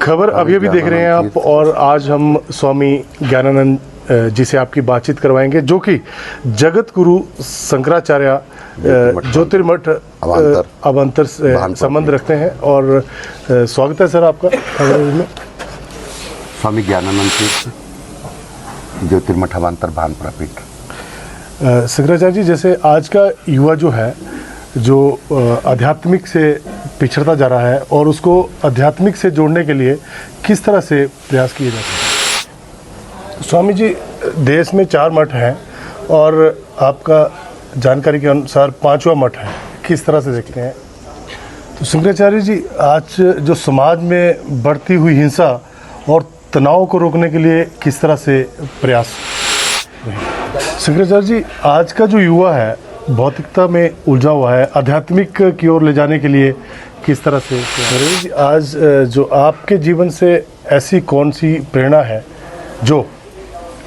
खबर अभी अभी देख रहे हैं आप, और आज हम स्वामी ज्ञानानंद जी से आपकी बातचीत करवाएंगे, जो कि जगत गुरु शंकराचार्य ज्योतिर्मठ अवान्तर से संबंध रखते हैं। और स्वागत है सर आपका खबर में। स्वामी ज्ञानानंद तीर्थ ज्योतिर्मठ अवान्तर भानपुरा पीठ। शंकराचार्य जी, जैसे आज का युवा जो है, जो आध्यात्मिक से पिछड़ता जा रहा है, और उसको आध्यात्मिक से जोड़ने के लिए किस तरह से प्रयास किए जाते हैं? स्वामी जी, देश में 4 मठ हैं और आपका जानकारी के अनुसार 5वां मठ है, किस तरह से देखते हैं? तो शंकराचार्य जी, आज जो समाज में बढ़ती हुई हिंसा और तनाव को रोकने के लिए किस तरह से प्रयास? शंकराचार्य जी, आज का जो युवा है भौतिकता में उलझा हुआ है, आध्यात्मिक की ओर ले जाने के लिए किस तरह से? आज जो आपके जीवन से ऐसी कौन सी प्रेरणा है जो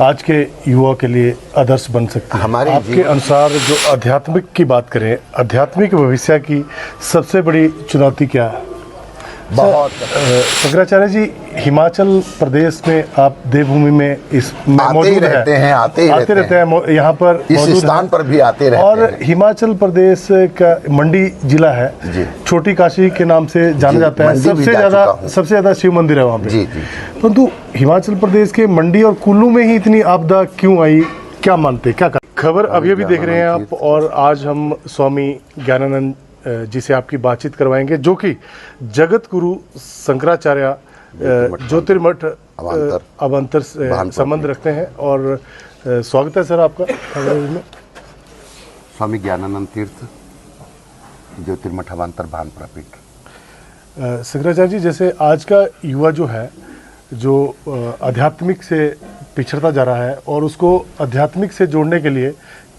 आज के युवा के लिए आदर्श बन सकती है? हमारे आपके अनुसार जो आध्यात्मिक की बात करें, आध्यात्मिक भविष्य की सबसे बड़ी चुनौती क्या है? बहुत शंकराचार्य जी, हिमाचल प्रदेश में आप देवभूमि में मौजूद रहते हैं, आते रहते हैं, यहाँ पर इस स्थान पर भी आते रहते और हैं। हिमाचल प्रदेश का मंडी जिला है, छोटी काशी के नाम से जाना जाता है। सबसे ज्यादा शिव मंदिर है वहाँ पे। परंतु हिमाचल प्रदेश के मंडी और कुल्लू में ही इतनी आपदा क्यों आई, क्या मानते, क्या खबर अभी अभी देख रहे हैं आप, और आज हम स्वामी ज्ञानानंद जी से आपकी बातचीत करवाएंगे, जो कि जगत गुरु शंकराचार्य ज्योतिर्मठ अवान्तर से संबंध रखते हैं। और स्वागत है सर आपका खबर में। स्वामी ज्ञानानंद तीर्थ ज्योतिर्मठ अवान्तर भानपुरा पीठ। शंकराचार्य जी, जैसे आज का युवा जो है, जो आध्यात्मिक से पिछड़ता जा रहा है, और उसको आध्यात्मिक से जोड़ने के लिए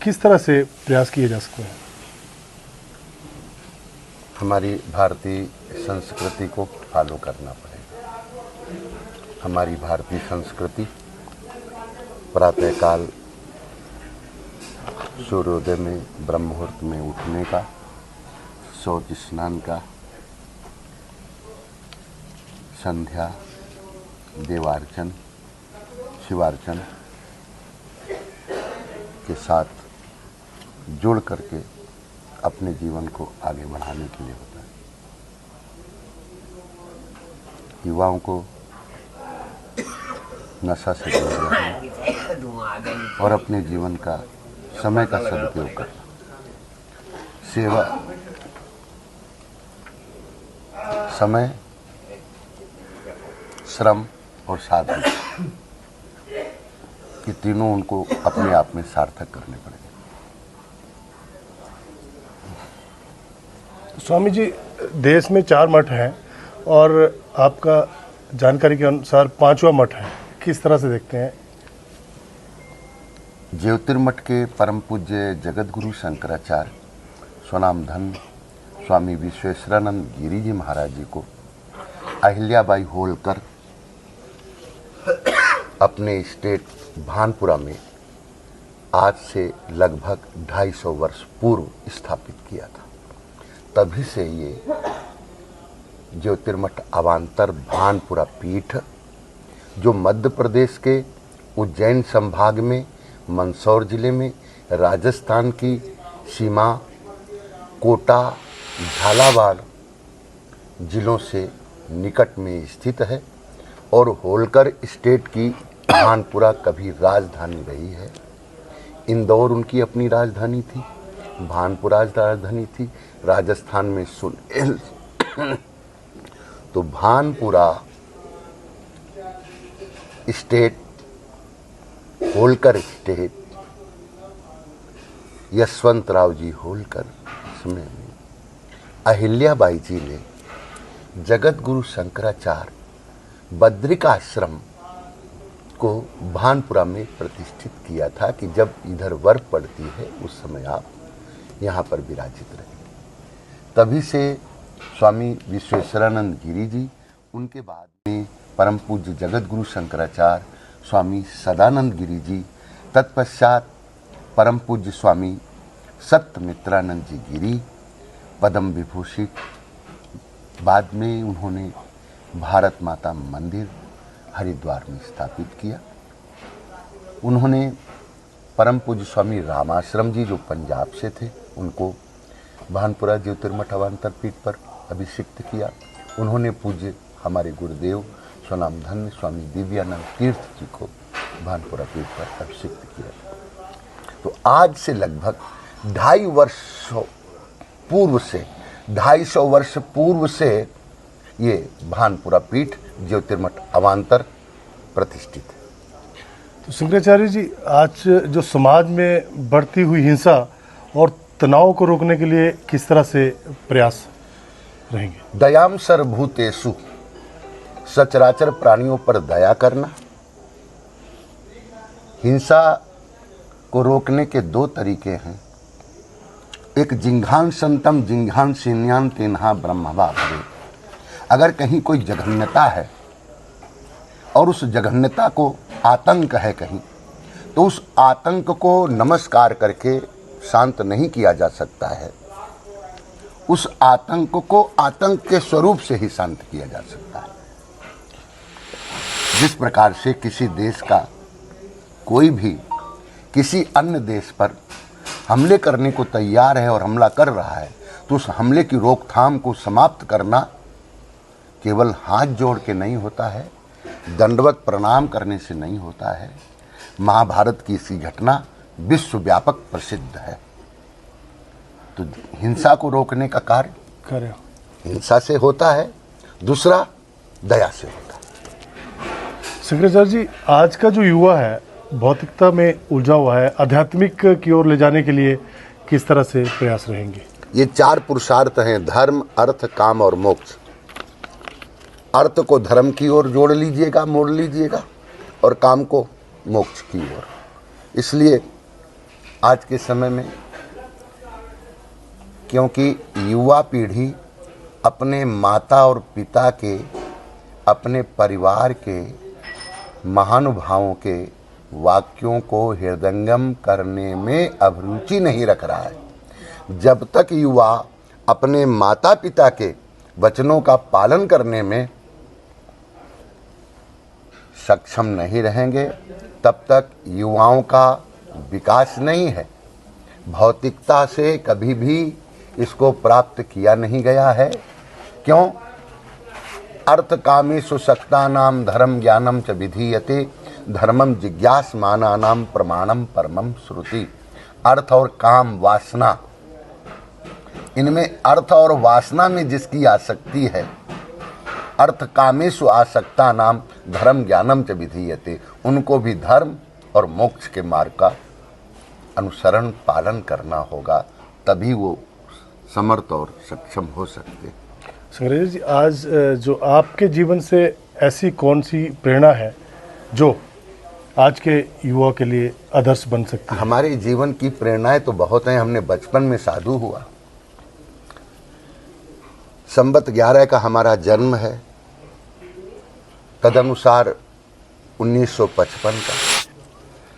किस तरह से प्रयास किए जा सकते हैं? हमारी भारतीय संस्कृति को फॉलो करना पड़ेगा। हमारी भारतीय संस्कृति प्रातःकाल सूर्योदय में ब्रह्म मुहूर्त में उठने का, शौच स्नान का, संध्या, देवार्चन, शिवार्चन के साथ जुड़ करके अपने जीवन को आगे बढ़ाने के लिए होता है। युवाओं को नशा से दूर रखना और अपने जीवन का समय का सदुपयोग करना, सेवा, समय, श्रम और साधना, ये तीनों उनको अपने आप में सार्थक करने पड़ेंगे। स्वामी जी, देश में 4 मठ हैं और आपका जानकारी के अनुसार 5वां मठ है, किस तरह से देखते हैं? ज्योतिर्मठ के परम पूज्य जगत गुरु शंकराचार्य स्वनाम धन स्वामी विश्वेश्वरानंद गिरी जी महाराज जी को अहिल्याबाई होलकर अपने स्टेट भानपुरा में आज से लगभग 250 वर्ष पूर्व स्थापित किया था। तभी से ये ज्योतिर्मठ अवान्तर भानपुरा पीठ, जो मध्य प्रदेश के उज्जैन संभाग में मंदसौर जिले में राजस्थान की सीमा कोटा, झालावाड़ जिलों से निकट में स्थित है, और होलकर स्टेट की भानपुरा कभी राजधानी रही है। इंदौर उनकी अपनी राजधानी थी, भानपुरा राजधानी थी। राजस्थान में सुनेल तो भानपुरा स्टेट, होलकर स्टेट, यशवंतराव जी होलकर समय में अहिल्याबाई जी ने जगत गुरु शंकराचार्य बद्रिकाश्रम को भानपुरा में प्रतिष्ठित किया था कि जब इधर बर्फ पड़ती है उस समय आप यहाँ पर विराजित रहे। तभी से स्वामी विश्वेश्वरानंद गिरी जी, उनके बाद में परम पूज्य जगत गुरु शंकराचार्य स्वामी सदानंद गिरी जी, तत्पश्चात परम पूज्य स्वामी सत्यमित्रानंद जी गिरी, पद्म विभूषित, बाद में उन्होंने भारत माता मंदिर हरिद्वार में स्थापित किया। उन्होंने परम पूज्य स्वामी रामाश्रम जी जो पंजाब से थे, उनको भानपुरा ज्योतिर्मठ अवान्तर पीठ पर अभिषिक्त किया। उन्होंने पूज्य हमारे गुरुदेव स्वनाम धन्य स्वामी दिव्यानंद तीर्थ जी को भानपुरा पीठ पर अभिषिक्त किया। तो आज से लगभग 250 वर्ष पूर्व से ये भानपुरा पीठ ज्योतिर्मठ अवान्तर प्रतिष्ठित है। तो शंकराचार्य जी, आज जो समाज में बढ़ती हुई हिंसा और तनाव को रोकने के लिए किस तरह से प्रयास रहेंगे? दयाम सर्वभूतेषु, सचराचर प्राणियों पर दया करना। हिंसा को रोकने के दो तरीके हैं। एक जिंघान संतम जिंघान सीन्यान तेन्हा ब्रह्मवा भवे। अगर कहीं कोई जघन्यता है और उस जघन्यता को आतंक है कहीं, तो उस आतंक को नमस्कार करके शांत नहीं किया जा सकता है। उस आतंक को आतंक के स्वरूप से ही शांत किया जा सकता है। जिस प्रकार से किसी देश का कोई भी किसी अन्य देश पर हमले करने को तैयार है और हमला कर रहा है, तो उस हमले की रोकथाम को समाप्त करना केवल हाथ जोड़ के नहीं होता है, दंडवत प्रणाम करने से नहीं होता है। महाभारत की इसी घटना विश्वव्यापक प्रसिद्ध है। तो हिंसा को रोकने का कार्य हिंसा से होता है, दूसरा दया से होता है। शंकराचार्य जी, आज का जो युवा है भौतिकता में उलझा हुआ है, आध्यात्मिक की ओर ले जाने के लिए किस तरह से प्रयास रहेंगे? ये 4 पुरुषार्थ हैं: धर्म, अर्थ, काम और मोक्ष। अर्थ को धर्म की ओर जोड़ लीजिएगा, मोड़ लीजिएगा, और काम को मोक्ष की ओर। इसलिए आज के समय में, क्योंकि युवा पीढ़ी अपने माता और पिता के, अपने परिवार के महानुभावों के वाक्यों को हृदयंगम करने में अभिरुचि नहीं रख रहा है। जब तक युवा अपने माता पिता के वचनों का पालन करने में सक्षम नहीं रहेंगे, तब तक युवाओं का विकास नहीं है। भौतिकता से कभी भी इसको प्राप्त किया नहीं गया है। क्यों? अर्थ कामेषु सक्तानाम धर्म ज्ञानम च विधीयते धर्मम जिज्ञासमानानाम प्रमाणम परमम श्रुति। अर्थ और काम, वासना, इनमें अर्थ और वासना में जिसकी आसक्ति है, अर्थ कामेषु आसक्ता नाम धर्म ज्ञानम च विधीयते, उनको भी धर्म और मोक्ष के मार्ग का अनुसरण पालन करना होगा, तभी वो समर्थ और सक्षम हो सकते। शंकराचार्य जी, आज जो आपके जीवन से ऐसी कौन सी प्रेरणा है जो आज के युवा के लिए आदर्श बन सकती है? हमारे जीवन की प्रेरणाएं तो बहुत हैं। हमने बचपन में साधु हुआ। संवत 11 का हमारा जन्म है, तदनुसार 1955 का,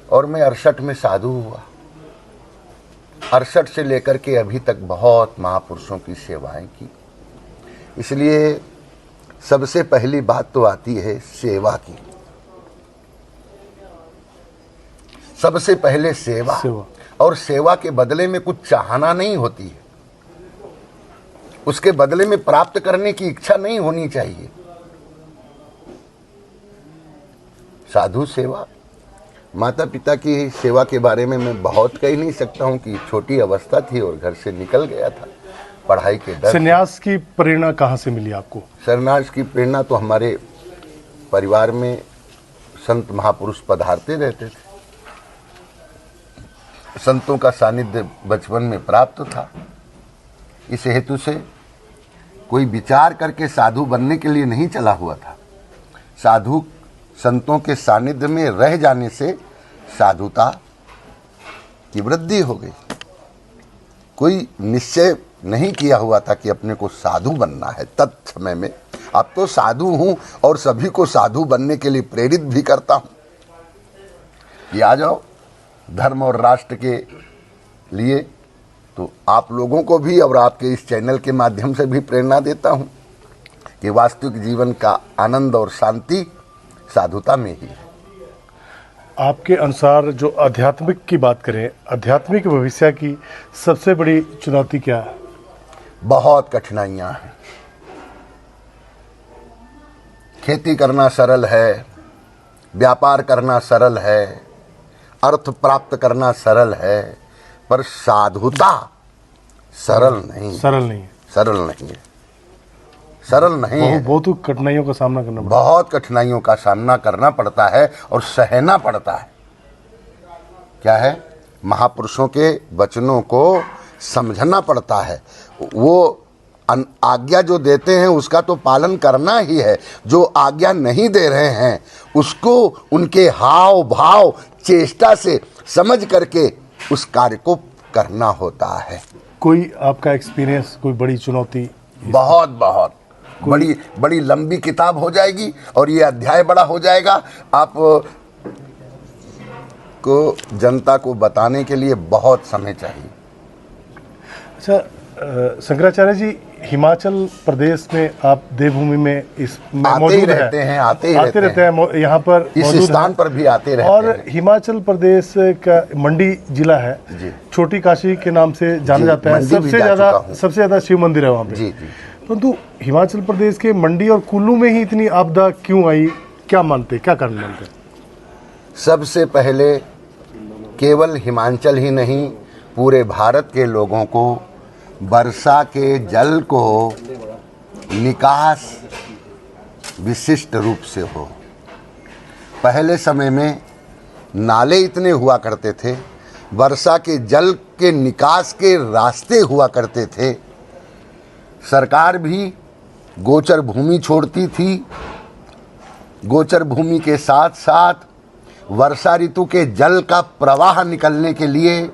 और मैं 68 में साधु हुआ। 68 से लेकर के अभी तक बहुत महापुरुषों की सेवाएं की। इसलिए सबसे पहली बात तो आती है सेवा की। सबसे पहले सेवा। और सेवा के बदले में कुछ चाहना नहीं होती है, उसके बदले में प्राप्त करने की इच्छा नहीं होनी चाहिए। साधु सेवा, माता पिता की सेवा के बारे में मैं बहुत कह नहीं सकता हूं कि छोटी अवस्था थी और घर से निकल गया था पढ़ाई के डर। संन्यास की प्रेरणा कहाँ से मिली आपको? संन्यास की प्रेरणा तो हमारे परिवार में संत महापुरुष पधारते रहते थे। संतों का सानिध्य बचपन में प्राप्त था। इस हेतु से कोई विचार करके साधु बनने के लिए नहीं चला हुआ था। साधु संतों के सानिध्य में रह जाने से साधुता की वृद्धि हो गई। कोई निश्चय नहीं किया हुआ था कि अपने को साधु बनना है तत्समय में। अब तो साधु हूं और सभी को साधु बनने के लिए प्रेरित भी करता हूं कि आ जाओ धर्म और राष्ट्र के लिए। तो आप लोगों को भी और आपके इस चैनल के माध्यम से भी प्रेरणा देता हूं कि वास्तविक जीवन का आनंद और शांति साधुता में ही है। आपके अनुसार जो आध्यात्मिक की बात करें, आध्यात्मिक भविष्य की सबसे बड़ी चुनौती क्या है? बहुत कठिनाइयाँ हैं। खेती करना सरल है, व्यापार करना सरल है, अर्थ प्राप्त करना सरल है, पर साधुता सरल नहीं, सरल नहीं है। सरल नहीं है, सरल नहीं है। बहुत कठिनाइयों का सामना करना पड़ता बहुत कठिनाइयों का सामना करना पड़ता है और सहना पड़ता है। क्या है? महापुरुषों के वचनों को समझना पड़ता है। वो आज्ञा जो देते हैं उसका तो पालन करना ही है, जो आज्ञा नहीं दे रहे हैं उसको उनके हाव भाव चेष्टा से समझ करके उस कार्य को करना होता है। कोई आपका एक्सपीरियंस, कोई बड़ी चुनौती? बहुत बहुत बड़ी बड़ी लंबी किताब हो जाएगी और ये अध्याय बड़ा हो जाएगा। आप को जनता को बताने के लिए बहुत समय चाहिए। अच्छा, शंकराचार्य जी, हिमाचल प्रदेश में आप देवभूमि में आते ही रहते हैं, आते ही रहते हैं, यहाँ पर इस मौजूद स्थान हैं। पर भी आते रहते और हैं। हिमाचल प्रदेश का मंडी जिला है जी। छोटी काशी के नाम से जाना जी, जाता है। मंडी भी जा चुका हूँ। सबसे ज्यादा शिव मंदिर है वहाँ पे। जी जी। परंतु हिमाचल प्रदेश के मंडी और कुल्लू में ही इतनी आपदा क्यों आई? क्या मानते, क्या कारण मानते? सबसे पहले केवल हिमाचल ही नहीं, पूरे भारत के लोगों को वर्षा के जल को निकास विशिष्ट रूप से हो। पहले समय में नाले इतने हुआ करते थे, वर्षा के जल के निकास के रास्ते हुआ करते थे। सरकार भी गोचर भूमि छोड़ती थी। गोचर भूमि के साथ साथ वर्षा ऋतु के जल का प्रवाह निकलने के लिए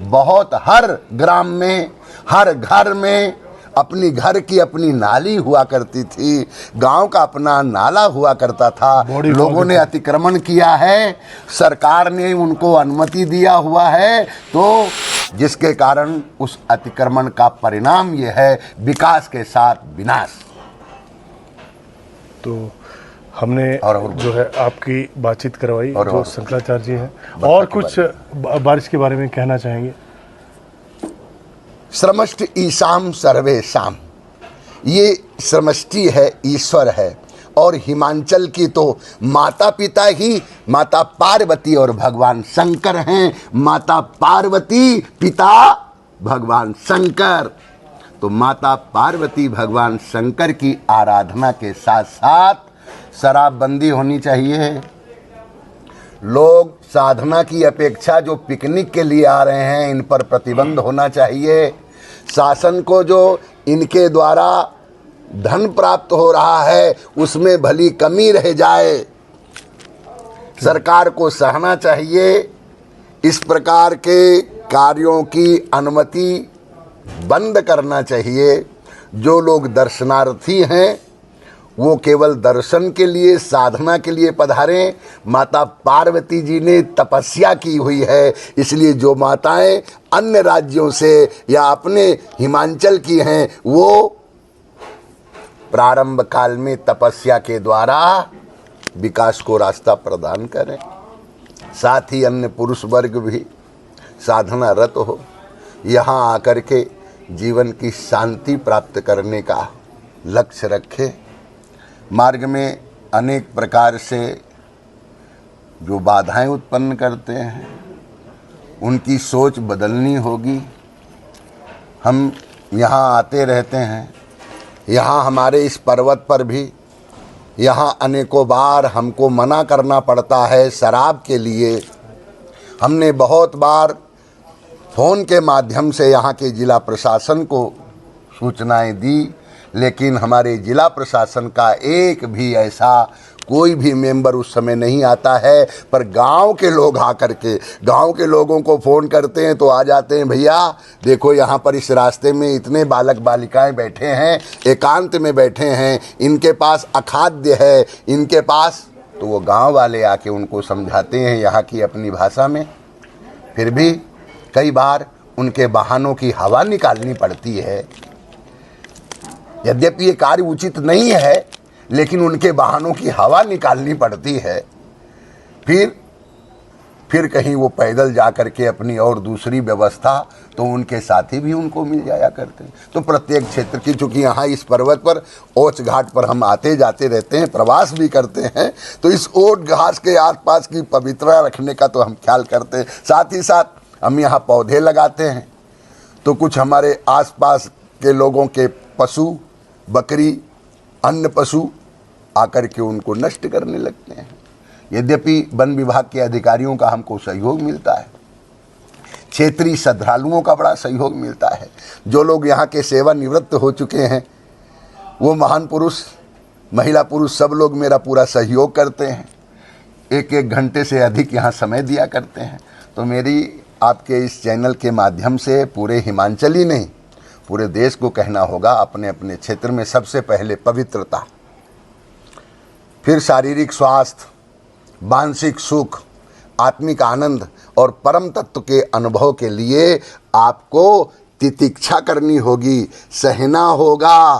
बहुत हर ग्राम में, हर घर में अपनी घर की अपनी नाली हुआ करती थी, गांव का अपना नाला हुआ करता था। लोगों ने अतिक्रमण किया है, सरकार ने उनको अनुमति दिया हुआ है, तो जिसके कारण उस अतिक्रमण का परिणाम ये है विकास के साथ विनाश। तो हमने और जो है आपकी बातचीत करवाई, और जो शंकराचार्य जी हैं। और कुछ बारिश के बारे में कहना चाहेंगे? समष्टि ईशाम सर्वेशाम, ये समष्टि है, ईश्वर है। और हिमाचल की तो माता पिता ही माता पार्वती और भगवान शंकर हैं। माता पार्वती, पिता भगवान शंकर। तो माता पार्वती भगवान शंकर की आराधना के साथ साथ शराबबंदी होनी चाहिए। लोग साधना की अपेक्षा जो पिकनिक के लिए आ रहे हैं, इन पर प्रतिबंध होना चाहिए। शासन को जो इनके द्वारा धन प्राप्त हो रहा है उसमें भली कमी रह जाए, सरकार को सहना चाहिए। इस प्रकार के कार्यों की अनुमति बंद करना चाहिए। जो लोग दर्शनार्थी हैं वो केवल दर्शन के लिए, साधना के लिए पधारें। माता पार्वती जी ने तपस्या की हुई है, इसलिए जो माताएं अन्य राज्यों से या अपने हिमाचल की हैं वो प्रारंभ काल में तपस्या के द्वारा विकास को रास्ता प्रदान करें। साथ ही अन्य पुरुष वर्ग भी साधना रत हो, यहाँ आकर के जीवन की शांति प्राप्त करने का लक्ष्य रखें। मार्ग में अनेक प्रकार से जो बाधाएं उत्पन्न करते हैं उनकी सोच बदलनी होगी। हम यहाँ आते रहते हैं, यहाँ हमारे इस पर्वत पर भी यहाँ अनेकों बार हमको मना करना पड़ता है शराब के लिए। हमने बहुत बार फ़ोन के माध्यम से यहाँ के जिला प्रशासन को सूचनाएं दी, लेकिन हमारे जिला प्रशासन का एक भी ऐसा कोई भी मेंबर उस समय नहीं आता है। पर गांव के लोग आकर के गांव के लोगों को फ़ोन करते हैं तो आ जाते हैं, भैया देखो यहाँ पर इस रास्ते में इतने बालक बालिकाएं बैठे हैं, एकांत में बैठे हैं, इनके पास अखाद्य है, इनके पास। तो वो गांव वाले आके उनको समझाते हैं यहाँ की अपनी भाषा में। फिर भी कई बार उनके बहानों की हवा निकालनी पड़ती है। यद्यपि ये कार्य उचित नहीं है, लेकिन उनके वाहनों की हवा निकालनी पड़ती है। फिर कहीं वो पैदल जा करके अपनी और दूसरी व्यवस्था, तो उनके साथी भी उनको मिल जाया करते हैं। तो प्रत्येक क्षेत्र की, चूंकि यहाँ इस पर्वत पर ओच घाट पर हम आते जाते रहते हैं, प्रवास भी करते हैं, तो इस ओट घाट के आसपास की पवित्रता रखने का तो हम ख्याल करते हैं। साथ ही साथ हम यहाँ पौधे लगाते हैं, तो कुछ हमारे आसपास के लोगों के पशु, बकरी, अन्य पशु आकर के उनको नष्ट करने लगते हैं। यद्यपि वन विभाग के अधिकारियों का हमको सहयोग मिलता है, क्षेत्रीय श्रद्धालुओं का बड़ा सहयोग मिलता है। जो लोग यहाँ के सेवानिवृत्त हो चुके हैं, वो महान पुरुष, महिला पुरुष सब लोग मेरा पूरा सहयोग करते हैं, एक एक घंटे से अधिक यहाँ समय दिया करते हैं। तो मेरी आपके इस चैनल के माध्यम से पूरे हिमाचल ही नहीं, पूरे देश को कहना होगा, अपने अपने क्षेत्र में सबसे पहले पवित्रता, फिर शारीरिक स्वास्थ्य, मानसिक सुख, आत्मिक आनंद और परम तत्व के अनुभव के लिए आपको तितिक्षा करनी होगी, सहना होगा,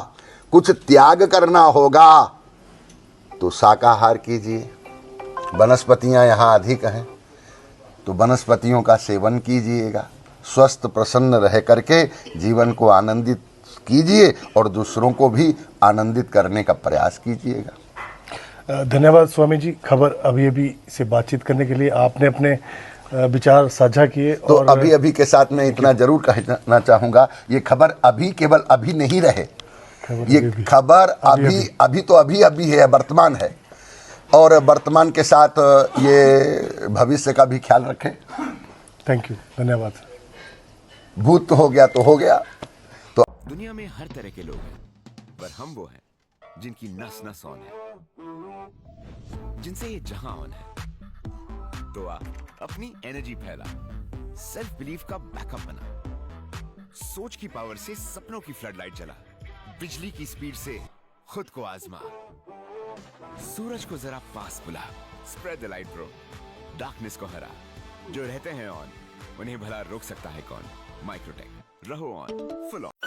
कुछ त्याग करना होगा। तो शाकाहार कीजिए, वनस्पतियां यहाँ अधिक हैं, तो वनस्पतियों का सेवन कीजिएगा, स्वस्थ प्रसन्न रह करके जीवन को आनंदित कीजिए और दूसरों को भी आनंदित करने का प्रयास कीजिएगा। धन्यवाद स्वामी जी, खबर अभी से बातचीत करने के लिए। आपने अपने विचार साझा किए। तो और अभी के साथ मैं इतना जरूर कहना चाहूँगा, ये खबर अभी केवल अभी नहीं रहे, ये खबर अभी है, वर्तमान है, और वर्तमान के साथ ये भविष्य का भी ख्याल रखें। थैंक यू, धन्यवाद। भूत हो गया तो हो गया। तो दुनिया में हर तरह के लोग हैं, पर हम वो हैं जिनकी नस नस ऑन है, जिनसे ये जहां ऑन है। तो आप अपनी एनर्जी फैला, सेल्फ बिलीफ का बैकअप बना, सोच की पावर से सपनों की फ्लडलाइट जला, बिजली की स्पीड से खुद को आजमा, सूरज को जरा पास बुला, spread the light bro, darkness को हरा। जो रहते हैं ऑन, उन्हें भला रोक सकता है कौन? माइक्रोटेक, रहो ऑन, फुल ऑन।